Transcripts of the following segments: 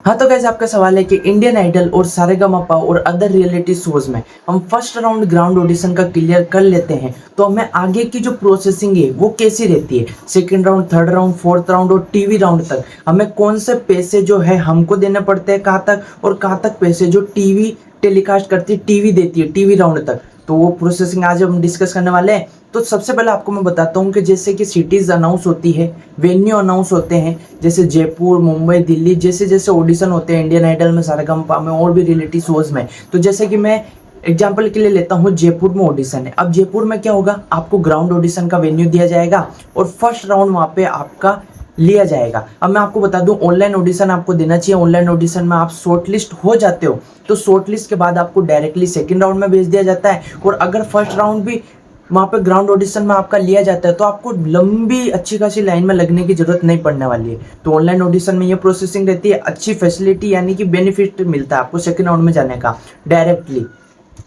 हाँ तो गाइस, आपका सवाल है कि इंडियन आइडल और सारेगामापा और अदर रियलिटी शोज में हम फर्स्ट राउंड ग्राउंड ऑडिशन का क्लियर कर लेते हैं तो हमें आगे की जो प्रोसेसिंग है वो कैसी रहती है। Second round, third round, fourth round और टीवी राउंड तक हमें कौन से पैसे जो है हमको देने पड़ते हैं, कहाँ तक और कहाँ तक पैसे जो टीवी टेलीकास्ट करती है, टीवी देती है, टीवी राउंड तक। तो वो प्रोसेसिंग आज हम डिस्कस करने वाले हैं। तो सबसे पहले आपको मैं बताता हूँ कि जैसे कि सिटीज़ अनाउंस होती है, वेन्यू अनाउंस होते हैं, जैसे जयपुर, मुंबई, दिल्ली, जैसे जैसे ऑडिशन होते हैं इंडियन आइडल में, सारेगामापा में और भी रियलिटी शोज में। तो जैसे कि मैं एग्जाम्पल के लिए लेता हूँ, जयपुर में ऑडिशन है। अब जयपुर में क्या होगा, आपको ग्राउंड ऑडिशन का वेन्यू दिया जाएगा और फर्स्ट राउंड वहाँ पे आपका लिया जाएगा। अब मैं आपको बता दूं, ऑनलाइन ऑडिशन आपको देना चाहिए। ऑनलाइन ऑडिशन में आप शॉर्ट लिस्ट हो जाते हो तो शॉर्ट लिस्ट के बाद आपको डायरेक्टली सेकंड राउंड में भेज दिया जाता है। और अगर फर्स्ट राउंड भी वहाँ पे ग्राउंड ऑडिशन में आपका लिया जाता है तो आपको लंबी अच्छी खासी लाइन में लगने की जरूरत नहीं पड़ने वाली है। तो ऑनलाइन ऑडिशन में ये प्रोसेसिंग रहती है, अच्छी फैसिलिटी यानी कि बेनिफिट मिलता है आपको सेकंड राउंड में जाने का डायरेक्टली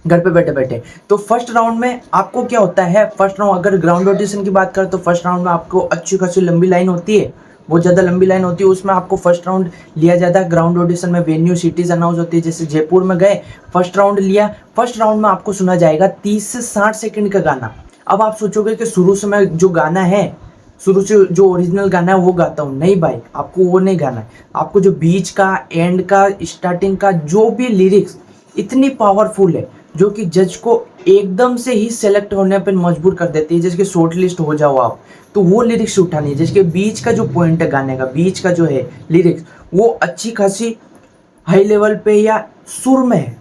घर पे बैठे बैठे। तो फर्स्ट राउंड में आपको क्या होता है, फर्स्ट राउंड अगर ग्राउंड ऑडिशन की बात करें तो फर्स्ट राउंड में आपको अच्छी खासी लंबी लाइन होती है, बहुत ज़्यादा लंबी लाइन होती है। उसमें आपको फर्स्ट राउंड लिया जाता है। ग्राउंड ऑडिशन में वेन्यू सिटीज अनाउंस होती है, जैसे जयपुर में गए, फर्स्ट राउंड लिया। फर्स्ट राउंड में आपको सुना जाएगा 30 से 60 सेकंड का गाना। अब आप सोचोगे कि शुरू से मैं जो गाना है, शुरू से जो ओरिजिनल गाना है वो गाता हूँ, नहीं भाई, आपको वो नहीं गाना है। आपको जो बीच का, एंड का, स्टार्टिंग का जो भी लिरिक्स इतनी पावरफुल है जो कि जज को एकदम से ही सेलेक्ट होने पर मजबूर कर देती है, जिसके शॉर्ट लिस्ट हो जाओ आप, तो वो लिरिक्स उठानी है। जिसके बीच का जो पॉइंट है गाने का, बीच का जो है लिरिक्स, वो अच्छी खासी हाई लेवल पे या सुर में है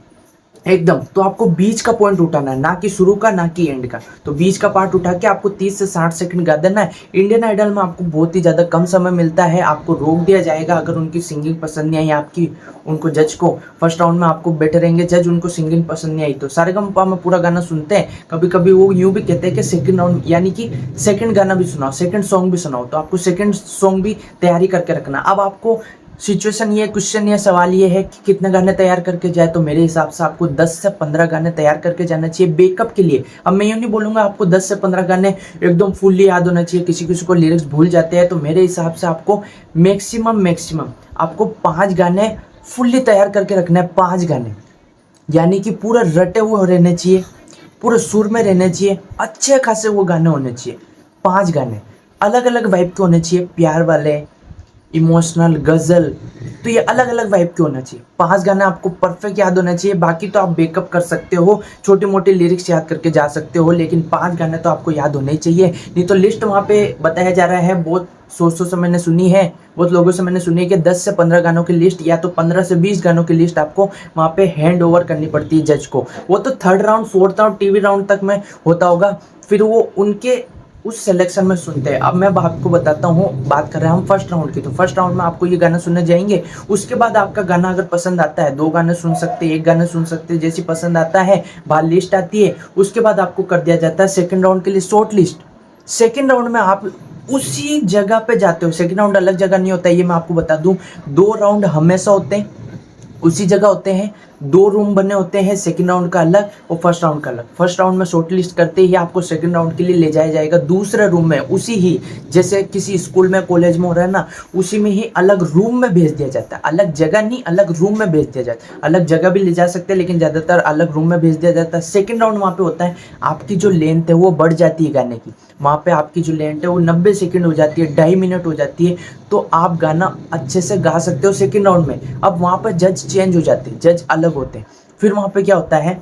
एकदम। तो आपको बीच का पॉइंट उठाना है, ना कि शुरू का, ना कि एंड का। तो बीच का पार्ट उठा के आपको 30 से 60 सेकंड गा देना है। इंडियन आइडल में आपको बहुत ही ज़्यादा कम समय मिलता है। आपको रोक दिया जाएगा अगर उनकी सिंगिंग पसंद नहीं आई आपकी, उनको जज को फर्स्ट राउंड में आपको बैठे रहेंगे जज, उनको सिंगिंग पसंद नहीं आई तो सारेगामापा में पूरा गाना सुनते हैं। कभी कभी वो यूँ भी कहते हैं कि सेकंड राउंड यानी कि सेकंड गाना भी सुनाओ, सेकंड सॉन्ग भी सुनाओ। तो आपको सेकंड सॉन्ग भी तैयारी करके रखना। अब आपको सिचुएशन ये, क्वेश्चन ये, सवाल ये है कि कितने गाने तैयार करके जाए, तो मेरे हिसाब से आपको 10 से 15 गाने तैयार करके जाना चाहिए बैकअप के लिए। अब मैं यूँ नहीं बोलूँगा आपको 10 से 15 गाने एकदम फुल्ली याद होना चाहिए, किसी किसी को लिरिक्स भूल जाते हैं। तो मेरे हिसाब से आपको मैक्सिमम आपको 5 गाने फुल्ली तैयार करके रखना है। 5 गाने यानी कि पूरा रटे हुए रहने चाहिए, पूरे सुर में रहने चाहिए, अच्छे खासे वो गाने होने चाहिए। 5 गाने अलग अलग वाइब के होने चाहिए, प्यार वाले, इमोशनल, गज़ल, तो ये अलग अलग वाइब के होना चाहिए। 5 गाना आपको परफेक्ट याद होना चाहिए। बाकी तो आप बैकअप कर सकते हो, छोटे मोटे लिरिक्स याद करके जा सकते हो, लेकिन 5 गाने तो आपको याद होने ही चाहिए। नहीं तो लिस्ट वहाँ पे बताया जा रहा है, बहुत सोर्सों से मैंने सुनी है, बहुत लोगों से मैंने सुनी है कि 10 से 15 गानों की लिस्ट या तो 15 से 20 गानों की लिस्ट आपको वहाँ पे हैंड ओवर करनी पड़ती है जज को। वो तो third round, fourth round, TV round तक में होता होगा, फिर वो उनके उस सिलेक्शन में सुनते हैं। अब मैं आपको बताता हूँ, बात कर रहे हैं हम फर्स्ट राउंड की। तो फर्स्ट राउंड में आपको ये गाना सुनने जाएंगे, उसके बाद आपका गाना अगर पसंद आता है, 2 गाने सुन सकते हैं, 1 गाना सुन सकते हैं, जैसी पसंद आता है बाहर लिस्ट आती है। उसके बाद आपको कर दिया जाता है सेकंड राउंड के लिए शॉर्ट लिस्ट। सेकंड राउंड में आप उसी जगह पे जाते हो, सेकंड राउंड अलग जगह नहीं होता है, ये मैं आपको बता दूं। 2 राउंड हमेशा होते हैं, उसी जगह होते हैं। 2 रूम बने होते हैं, सेकंड राउंड का अलग और फर्स्ट राउंड का अलग। फर्स्ट राउंड में शॉर्ट लिस्ट करते ही आपको सेकंड राउंड के लिए ले जाया जाएगा दूसरे रूम में, उसी ही जैसे किसी स्कूल में, कॉलेज में हो रहा है ना, उसी में ही अलग रूम में भेज दिया जाता है। अलग जगह नहीं, अलग रूम में भेज दिया जाता है। अलग जगह भी ले जा सकते हैं लेकिन ज़्यादातर अलग रूम में भेज दिया जाता है। सेकेंड राउंड वहाँ पे होता है, आपकी जो लेंथ है वो बढ़ जाती है गाने की। वहाँ पे आपकी जो लेंथ है वो 90 सेकंड हो जाती है, 2.5 मिनट हो जाती है। तो आप गाना अच्छे से गा सकते हो सेकंड राउंड में। अब वहाँ पर जज चेंज हो जाते हैं, जज अलग होते हैं। फिर वहाँ पे क्या होता है,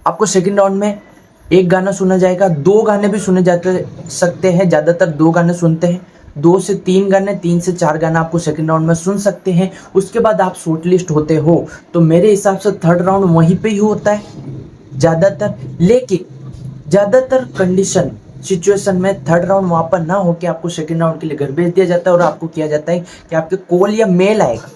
आपको सेकंड राउंड में 1 गाना सुना जाएगा, 2 गाने भी सुने जाते सकते हैं, ज़्यादातर 2 गाने सुनते हैं। 2 से 3 गाने, 3 से 4 गाना आपको सेकंड राउंड में सुन सकते हैं। उसके बाद आप शॉर्ट लिस्ट होते हो। तो मेरे हिसाब से थर्ड राउंड वहीं पे ही होता है ज़्यादातर, लेकिन ज़्यादातर कंडीशन सिचुएशन में थर्ड राउंड वहाँ पर ना होकर आपको सेकंड राउंड के लिए घर भेज दिया जाता है। और आपको किया जाता है कि आपके कॉल या मेल आएगा,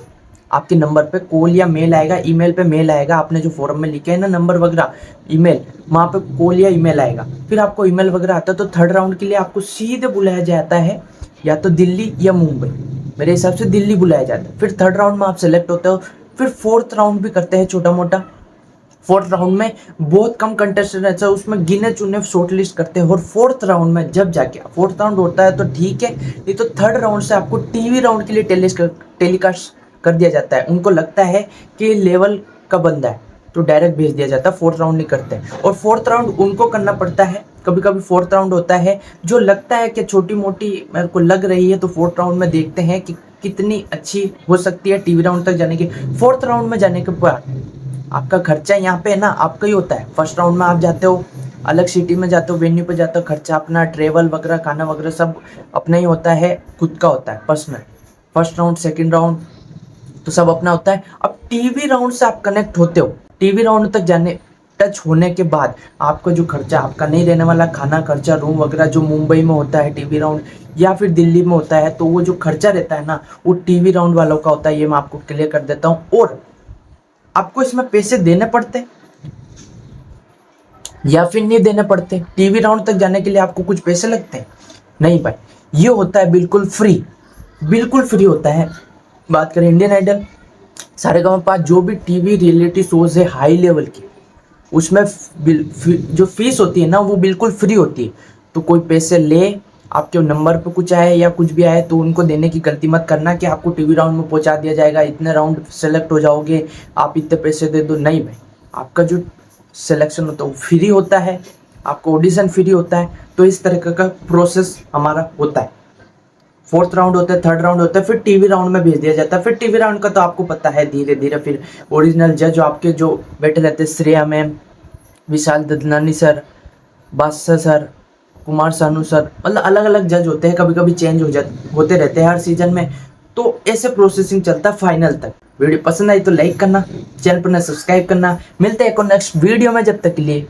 आपके नंबर पे कॉल या मेल आएगा, ईमेल पे मेल आएगा। आपने जो फॉर्म में लिखे है ना नंबर वगैरह, ईमेल, वहाँ पे कॉल या ईमेल आएगा। फिर आपको ईमेल वगैरह आता है तो थर्ड राउंड के लिए आपको सीधे बुलाया जाता है, या तो दिल्ली या मुंबई। मेरे हिसाब से दिल्ली बुलाया जाता है। फिर थर्ड राउंड में आप सेलेक्ट होते हो। फिर फोर्थ राउंड भी करते हैं छोटा मोटा। फोर्थ राउंड में बहुत कम कंटेस्टेंट रहता है, उसमें गिने चुने शॉर्ट लिस्ट करते हैं। और फोर्थ राउंड में जब जाके फोर्थ राउंड होता है तो ठीक है, नहीं तो थर्ड राउंड से आपको टीवी राउंड के लिए टेलीकास्ट कर दिया जाता है। उनको लगता है कि लेवल का बंदा है तो डायरेक्ट भेज दिया जाता है, फोर्थ राउंड नहीं करते। और फोर्थ राउंड उनको करना पड़ता है। कभी कभी फोर्थ राउंड होता है जो लगता है कि छोटी मोटी मेरे को लग रही है, तो फोर्थ राउंड में देखते हैं कि कितनी अच्छी हो सकती है टीवी राउंड तक जाने की। फोर्थ राउंड में जाने के बाद आपका खर्चा यहाँ पे ना आपका ही होता है। फर्स्ट राउंड में आप जाते हो, अलग सिटी में जाते हो, वेन्यू पे जाते हो, खर्चा अपना, ट्रेवल वगैरह, खाना वगैरह सब अपना ही होता है, खुद का होता है, personal. First round, second round तो सब अपना होता है। अब टीवी राउंड से आप कनेक्ट होते हो, टीवी राउंड तक जाने टच होने के बाद आपका जो खर्चा आपका नहीं रहने वाला, खाना खर्चा, रूम वगैरह जो मुंबई में होता है टीवी राउंड या फिर दिल्ली में होता है, तो वो जो खर्चा रहता है ना वो टीवी राउंड वालों का होता है। ये मैं आपको क्लियर कर देता हूँ। और आपको इसमें पैसे देने पड़ते या फिर नहीं देने पड़ते? टीवी राउंड तक जाने के लिए आपको कुछ पैसे लगते हैं? नहीं भाई, ये होता है बिल्कुल फ्री, बिल्कुल फ्री होता है। बात करें इंडियन आइडल, सारेगामापा, जो भी टीवी रियलिटी शोज है हाई लेवल की, उसमें जो फीस होती है ना वो बिल्कुल फ्री होती है। तो कोई पैसे ले, आपके नंबर पे कुछ आए या कुछ भी आए तो उनको देने की गलती मत करना कि आपको टीवी राउंड में पहुंचा दिया जाएगा, इतने राउंड सेलेक्ट हो जाओगे, आप इतने पैसे दे दो। नहीं भाई, आपका जो सिलेक्शन होता है वो फ्री होता है, आपको ऑडिशन फ्री होता है। तो इस तरह का प्रोसेस हमारा होता है। फोर्थ राउंड होता है, थर्ड राउंड होता है, फिर टीवी राउंड में भेज दिया जाता है। फिर टीवी राउंड का तो आपको पता है, धीरे धीरे फिर ओरिजिनल जज आपके जो बैठे रहते हैं, श्रेया मैम, विशाल ददनानी सर, बादशाह सर, कुमार सानू सर, मतलब अलग अलग जज होते हैं, कभी कभी चेंज होते रहते हैं हर सीजन में। तो ऐसे प्रोसेसिंग चलता है फाइनल तक। वीडियो पसंद आई तो लाइक करना, चैनल पर सब्सक्राइब करना। मिलते हैं नेक्स्ट वीडियो में, जब तक के लिए